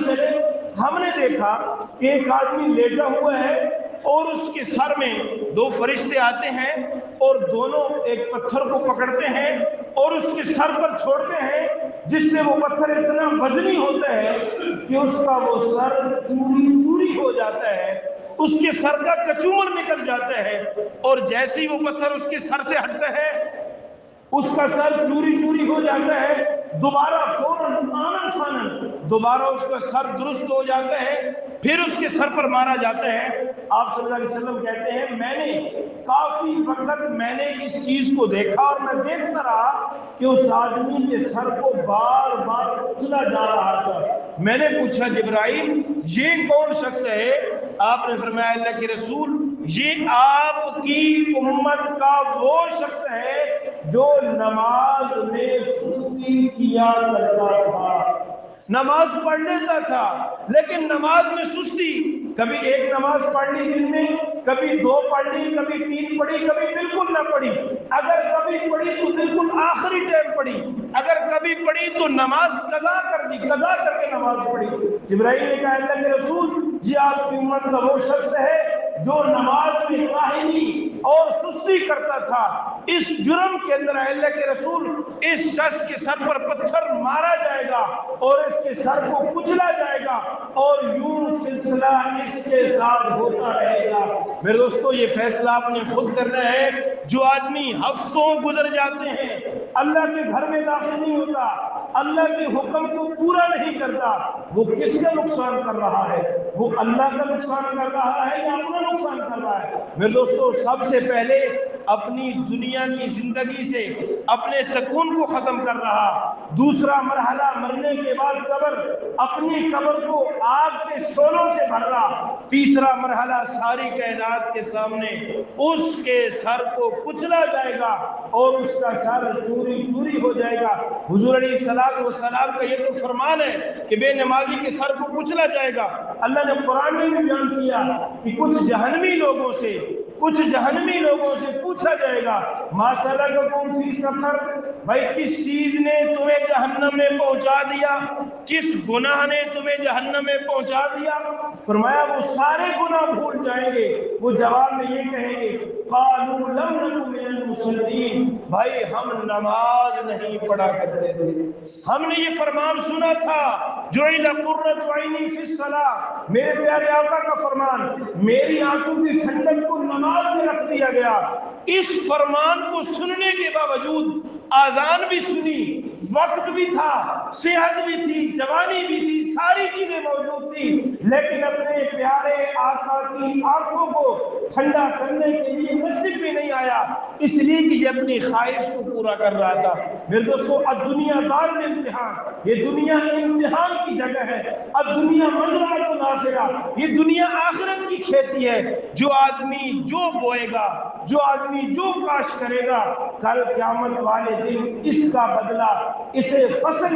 چلے، ہم نے دیکھا کہ ایک آدمی لیٹا ہوا ہے اور اس کے سر میں دو فرشتے آتے ہیں اور دونوں ایک پتھر کو پکڑتے ہیں اور اس کے سر پر چھوڑتے ہیں، جس سے وہ پتھر اتنا وزنی ہوتا ہے کہ اس کا وہ سر چوری چوری ہو جاتا ہے، اس کے سر کا کچومر نکل جاتا ہے، اور جیسے ہی وہ پتھر اس کے سر سے ہٹتا ہے اس کا سر چوری چوری ہو جاتا ہے، دوبارہ فوراً آنن فانن دوبارہ اس کا سر درست ہو جاتا ہے، پھر اس کے سر پر مارا جاتا ہے۔ آپ صلی اللہ علیہ وسلم کہتے ہیں میں نے کافی وقت میں نے اس چیز کو دیکھا اور میں دیکھتا رہا کہ اس آدمی کے سر کو بار بار کچلا جا رہا تھا۔ میں نے پوچھا جبرائیل یہ کون شخص ہے؟ آپ نے فرمایا اللہ کے رسول یہ آپ کی امت کا وہ شخص ہے جو نماز میں سستی کیا کرتا تھا، نماز پڑھ لیتا تھا لیکن نماز میں سستی، کبھی ایک نماز پڑھ لی دن میں، کبھی دو پڑھ لی، کبھی تین پڑھی، کبھی بالکل نہ پڑھی، اگر کبھی پڑھی تو بالکل آخری ٹائم پڑھی، اگر کبھی پڑھی تو نماز قضا کر دی، قضا کر کے نماز پڑھی۔ جبرائیل نے کہا اللہ کے رسول یہ آپ کی امت کا وہ شخص ہے جو نماز میں کاہلی اور سستی کرتا تھا، اس جرم کے اندر اللہ کے رسول اس شخص کے سر پر پتھر مارا جائے گا اور اس کے سر کو کچلا جائے گا اور یوں سلسلہ اس کے ساتھ ہوتا رہے گا۔ میرے دوستو یہ فیصلہ آپ نے خود کرنا ہے۔ جو آدمی ہفتوں گزر جاتے ہیں اللہ کے گھر میں داخل نہیں ہوتا، اللہ کے حکم کو پورا نہیں کرتا، وہ کس کا نقصان کر رہا ہے؟ وہ اللہ کا نقصان کر رہا ہے یا اپنا نقصان کر رہا ہے؟ میرے دوستو سب سے پہلے اپنی دنیا کی زندگی سے اپنے سکون کو ختم کر رہا، دوسرا مرحلہ مرنے کے بعد قبر، اپنی قبر کو آگ کے شعلوں سے بھر رہا، تیسرا مرحلہ ساری کائنات کے سامنے اس کے سر کو کچلا جائے گا اور اس کا سر چوری چوری ہو جائے گا۔ حضور علیہ السلام کا یہ تو فرمان ہے کہ بے نمازی کے سر کو کچلا جائے گا۔ اللہ نے قرآن میں بھی بیان کیا کہ کچھ جہنمی لوگوں سے پوچھا جائے گا ما سلککم فی سقر، بھائی کس چیز نے تمہیں جہنم میں پہنچا دیا، کس گناہ نے تمہیں جہنم میں پہنچا دیا؟ فرمایا وہ سارے گناہ بھول جائیں گے، وہ جواب میں یہ کہیں گے قالوا لم نک من المصلین، بھائی ہم نماز نہیں پڑھا کرتے تھے، ہم نے یہ فرمان سنا تھا جعل قرۃ عینی فی الصلاۃ، میرے پیارے آقا کا فرمان، میری آنکھوں کی ٹھنڈک کو نماز میں رکھ دیا گیا۔ اس فرمان کو سننے کے باوجود آذان بھی سنی، وقت بھی تھا، صحت بھی تھی، جوانی بھی تھی، ساری چیزیں موجود تھی، لیکن اپنے پیارے آقا کی آنکھوں کو ٹھنڈا کرنے کے لیے مسجد میں نہیں آیا، اس لیے کہ یہ اپنی خواہش کو پورا کر رہا تھا۔ میرے دوستو الدنیا دار الامتحان، یہ دنیا امتحان کی جگہ ہے، الدنیا مزرعۃ الآخرہ، یہ دنیا آخرت کی کھیتی ہے۔ جو آدمی جو بوئے گا، جو آدمی جو کاشت کرے گا، کل قیامت والے دن اس کا بدلہ اسے فصل